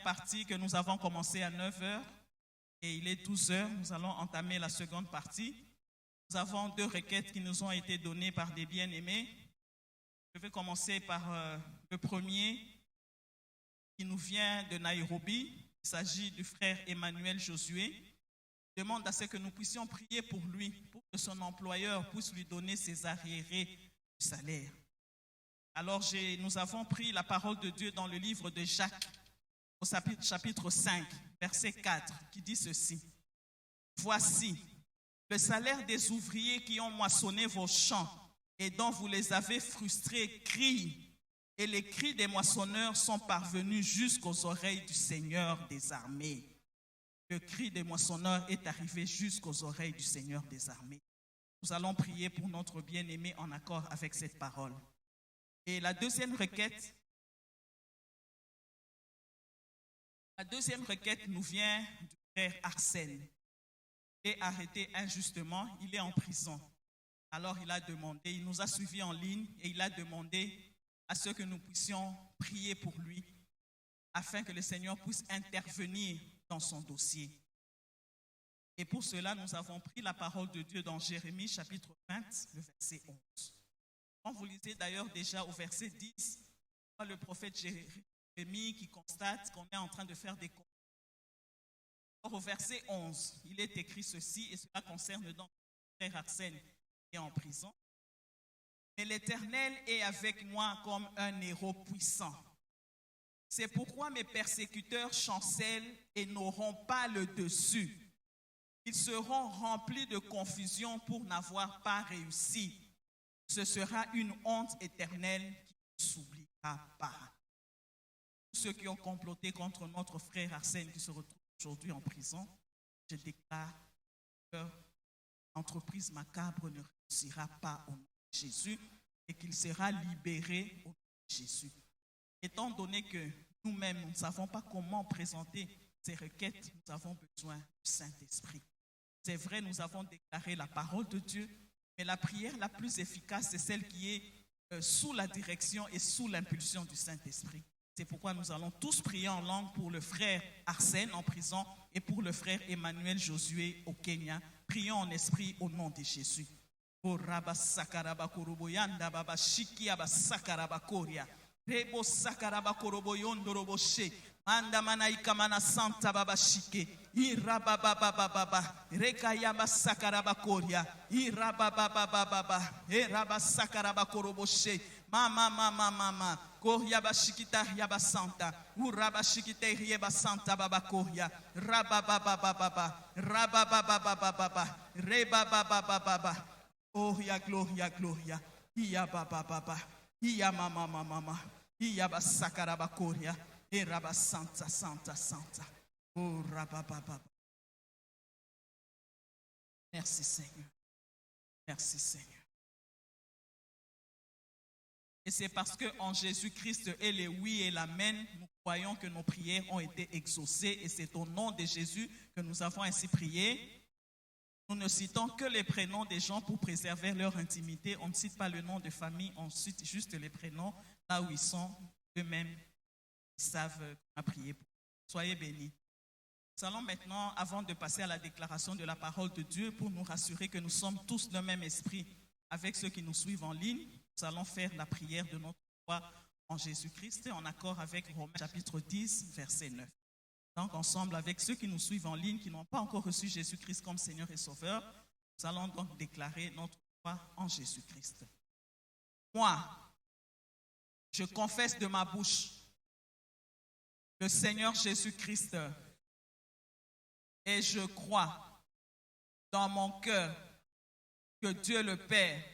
partie que nous avons commencé à 9 heures et il est 12 heures. Nous allons entamer la seconde partie. Nous avons 2 requêtes qui nous ont été données par des bien-aimés. Je vais commencer par le premier qui nous vient de Nairobi. Il s'agit du frère Emmanuel Josué. Il demande à ce que nous puissions prier pour lui, pour que son employeur puisse lui donner ses arriérés du salaire. Alors nous avons pris la parole de Dieu dans le livre de Jacques, au chapitre 5, verset 4, qui dit ceci. Voici, le salaire des ouvriers qui ont moissonné vos champs et dont vous les avez frustrés crient, et les cris des moissonneurs sont parvenus jusqu'aux oreilles du Seigneur des armées. Le cri des moissonneurs est arrivé jusqu'aux oreilles du Seigneur des armées. Nous allons prier pour notre bien-aimé en accord avec cette parole. Et la deuxième requête nous vient du frère Arsène. Il est arrêté injustement, il est en prison. Alors il a demandé, il nous a suivis en ligne et il a demandé à ce que nous puissions prier pour lui afin que le Seigneur puisse intervenir dans son dossier. Et pour cela, nous avons pris la parole de Dieu dans Jérémie chapitre 20, le verset 11. Quand vous lisez d'ailleurs déjà au verset 10, le prophète Jérémie qui constate qu'on est en train de faire des comptes. Au verset 11, il est écrit ceci, et cela concerne donc le frère Arsène qui est en prison. Mais l'Éternel est avec moi comme un héros puissant. C'est pourquoi mes persécuteurs chancellent et n'auront pas le dessus. Ils seront remplis de confusion pour n'avoir pas réussi. Ce sera une honte éternelle qui ne s'oubliera pas. Tous ceux qui ont comploté contre notre frère Arsène qui se retrouve aujourd'hui en prison, je déclare que l'entreprise macabre ne réussira pas au nom de Jésus et qu'il sera libéré au nom de Jésus. Étant donné que nous-mêmes, nous ne savons pas comment présenter ces requêtes, nous avons besoin du Saint-Esprit. C'est vrai, nous avons déclaré la parole de Dieu, mais la prière la plus efficace, c'est celle qui est sous la direction et sous l'impulsion du Saint-Esprit. C'est pourquoi nous allons tous prier en langue pour le frère Arsène en prison et pour le frère Emmanuel Josué au Kenya. Prions en esprit au nom de Jésus. Rebo sakaraba koroboyondo roboshe manda manaika mana santa baba shike iraba baba baba reka yaba sakaraba koria iraba baba baba eraba sakaraba koroboshe mama koria bashikita yaba santa uraba shikite yaba santa baba koria raba baba reba baba oh ya gloria ya baba Iya mama, iya basakaraba koria, eraba santa. Oh rababa. Merci Seigneur. Et c'est parce que en Jésus-Christ et le oui et l'amen, nous croyons que nos prières ont été exaucées et c'est au nom de Jésus que nous avons ainsi prié. Nous ne citons que les prénoms des gens pour préserver leur intimité. On ne cite pas le nom de famille, on cite juste les prénoms là où ils sont eux-mêmes. Ils savent à prier pour. Soyez bénis. Nous allons maintenant, avant de passer à la déclaration de la parole de Dieu, pour nous rassurer que nous sommes tous le même esprit avec ceux qui nous suivent en ligne, nous allons faire la prière de notre foi en Jésus-Christ en accord avec Romains chapitre 10, verset 9. Donc, ensemble avec ceux qui nous suivent en ligne, qui n'ont pas encore reçu Jésus-Christ comme Seigneur et Sauveur, nous allons donc déclarer notre foi en Jésus-Christ. Moi, je confesse de ma bouche le Seigneur Jésus-Christ et je crois dans mon cœur que Dieu le Père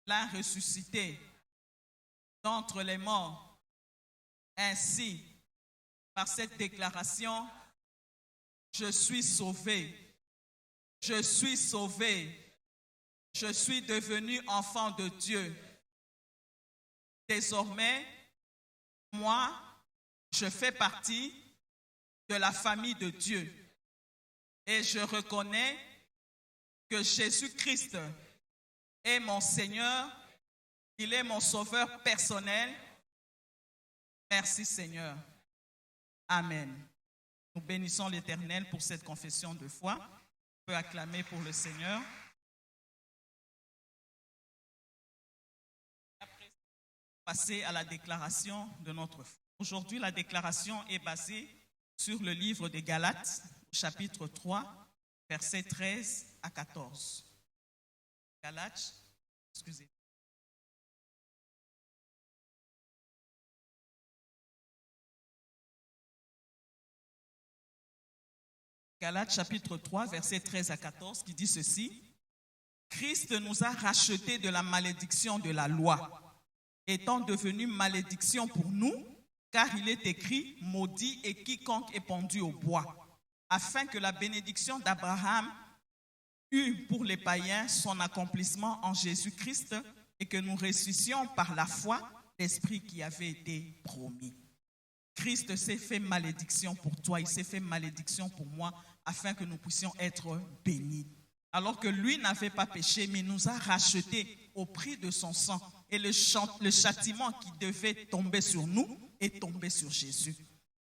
l'a ressuscité d'entre les morts. Ainsi, par cette déclaration, je suis sauvé. Je suis sauvé. Je suis devenu enfant de Dieu. Désormais, moi, je fais partie de la famille de Dieu. Et je reconnais que Jésus-Christ est mon Seigneur. Il est mon sauveur personnel. Merci Seigneur. Amen. Nous bénissons l'Éternel pour cette confession de foi. On peut acclamer pour le Seigneur. Après, passer à la déclaration de notre foi. Aujourd'hui, la déclaration est basée sur le livre des Galates, chapitre 3, versets 13 à 14. Galates, excusez. Galates chapitre 3, versets 13 à 14, qui dit ceci. Christ nous a rachetés de la malédiction de la loi, étant devenu malédiction pour nous, car il est écrit, maudit est quiconque est pendu au bois, afin que la bénédiction d'Abraham eût pour les païens son accomplissement en Jésus-Christ et que nous ressuscitions par la foi l'Esprit qui avait été promis. Christ s'est fait malédiction pour toi, il s'est fait malédiction pour moi, afin que nous puissions être bénis. Alors que lui n'avait pas péché, mais nous a rachetés au prix de son sang. Et le châtiment qui devait tomber sur nous est tombé sur Jésus.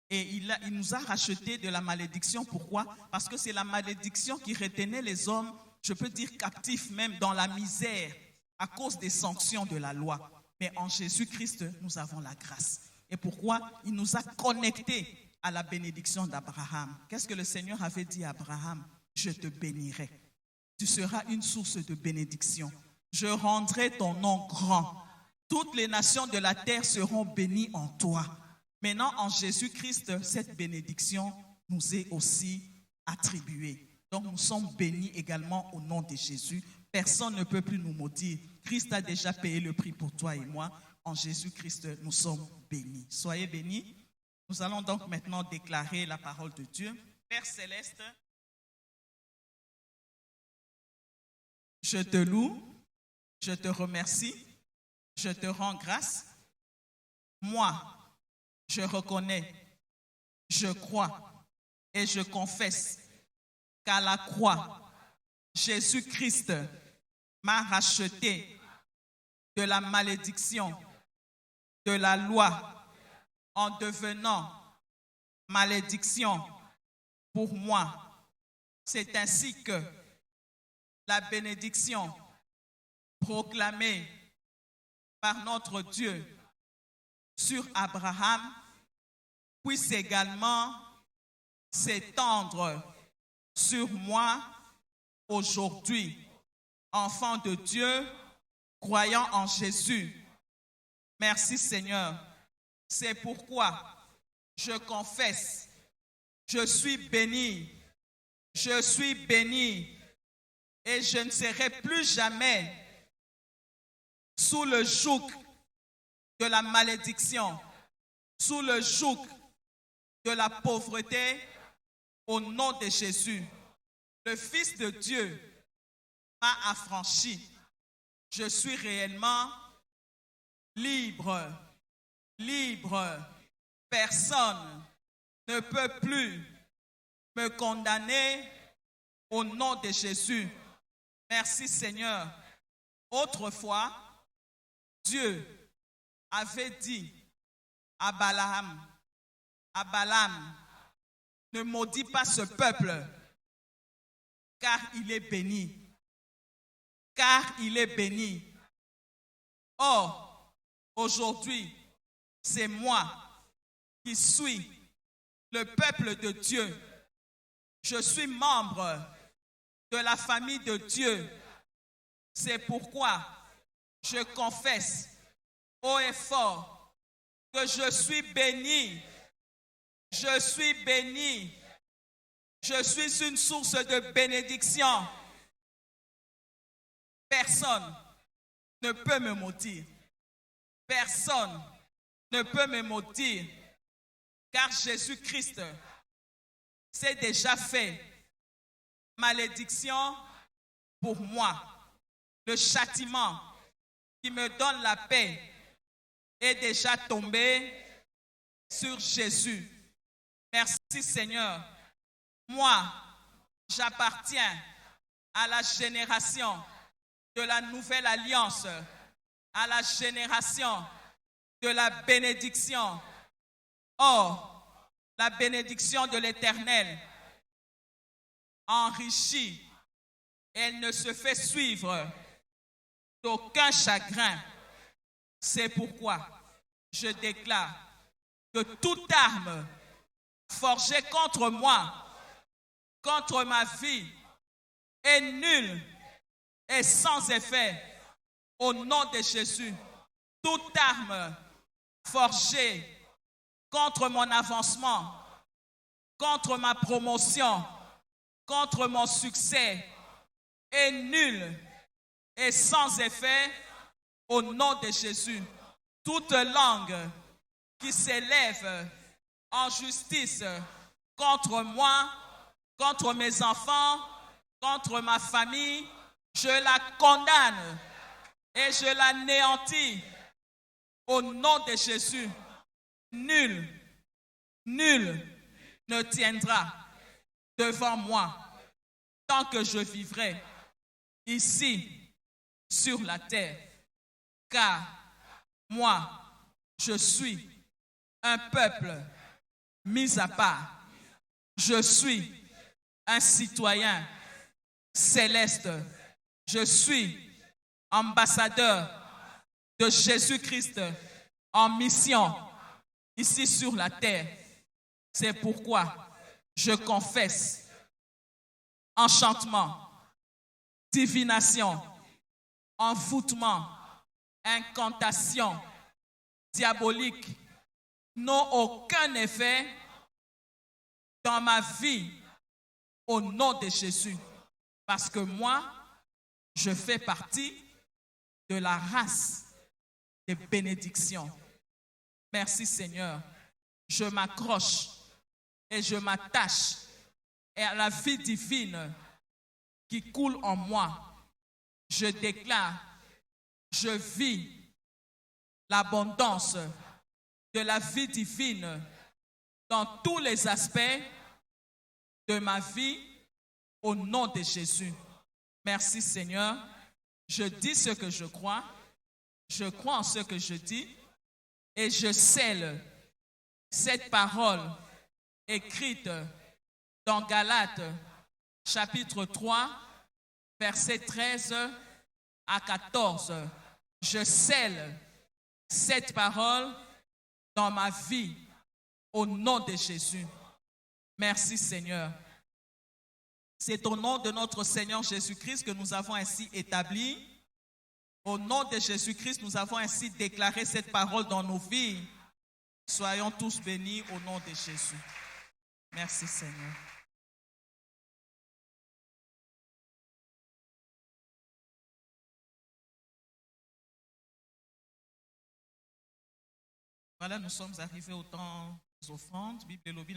Et il nous a rachetés de la malédiction. Pourquoi? Parce que c'est la malédiction qui retenait les hommes, je peux dire captifs même, dans la misère, à cause des sanctions de la loi. Mais en Jésus-Christ, nous avons la grâce. Et pourquoi? Il nous a connectés à la bénédiction d'Abraham. Qu'est-ce que le Seigneur avait dit à Abraham? Je te bénirai. Tu seras une source de bénédiction. Je rendrai ton nom grand. Toutes les nations de la terre seront bénies en toi. Maintenant, en Jésus-Christ, cette bénédiction nous est aussi attribuée. Donc, nous sommes bénis également au nom de Jésus. Personne ne peut plus nous maudire. Christ a déjà payé le prix pour toi et moi. En Jésus-Christ, nous sommes bénis. Soyez bénis. Nous allons donc maintenant déclarer la parole de Dieu. Père céleste, je te loue, je te remercie, je te rends grâce. Moi, je reconnais, je crois et je confesse qu'à la croix, Jésus-Christ m'a racheté de la malédiction de la loi en devenant malédiction pour moi. C'est ainsi que la bénédiction proclamée par notre Dieu sur Abraham puisse également s'étendre sur moi aujourd'hui, enfant de Dieu, croyant en Jésus. Merci Seigneur. C'est pourquoi je confesse, je suis béni, je suis béni et je ne serai plus jamais sous le joug de la malédiction, sous le joug de la pauvreté, au nom de Jésus. Le Fils de Dieu m'a affranchi. Je suis réellement libre. Libre. Personne ne peut plus me condamner au nom de Jésus. Merci Seigneur. Autrefois, Dieu avait dit à Balaam, ne maudis pas ce peuple, car il est béni. Car il est béni. Or, aujourd'hui, c'est moi qui suis le peuple de Dieu. Je suis membre de la famille de Dieu. C'est pourquoi je confesse haut et fort que je suis béni. Je suis béni. Je suis une source de bénédiction. Personne ne peut me maudire. Personne ne peut me maudire. Car Jésus-Christ s'est déjà fait malédiction pour moi. Le châtiment qui me donne la paix est déjà tombé sur Jésus. Merci Seigneur. Moi, j'appartiens à la génération de la nouvelle alliance, à la génération de la bénédiction. Or, La bénédiction de l'Éternel enrichit. Elle ne se fait suivre d'aucun chagrin. C'est pourquoi je déclare que toute arme forgée contre moi, contre ma vie, est nulle et sans effet au nom de Jésus. Toute arme forgée contre mon avancement, contre ma promotion, contre mon succès, est nulle et sans effet au nom de Jésus. Toute langue qui s'élève en justice contre moi, contre mes enfants, contre ma famille, je la condamne et je l'anéantis au nom de Jésus. Nul ne tiendra devant moi tant que je vivrai ici sur la terre, car moi, je suis un peuple mis à part. Je suis un citoyen céleste. Je suis ambassadeur de Jésus-Christ en mission ici sur la terre. C'est pourquoi je confesse enchantement, divination, envoûtement, incantation diabolique n'ont aucun effet dans ma vie au nom de Jésus. Parce que moi, je fais partie de la race des bénédictions. Merci Seigneur. Je m'accroche et je m'attache à la vie divine qui coule en moi. Je déclare, je vis l'abondance de la vie divine dans tous les aspects de ma vie au nom de Jésus. Merci Seigneur. Je dis ce que je crois en ce que je dis et je scelle cette parole écrite dans Galates chapitre 3 versets 13 à 14. Je scelle cette parole dans ma vie au nom de Jésus. Merci Seigneur. C'est au nom de notre Seigneur Jésus-Christ que nous avons ainsi établi. Au nom de Jésus-Christ, nous avons ainsi déclaré cette parole dans nos vies. Soyons tous bénis au nom de Jésus. Merci Seigneur. Voilà, nous sommes arrivés au temps des offrandes. Bible et lobby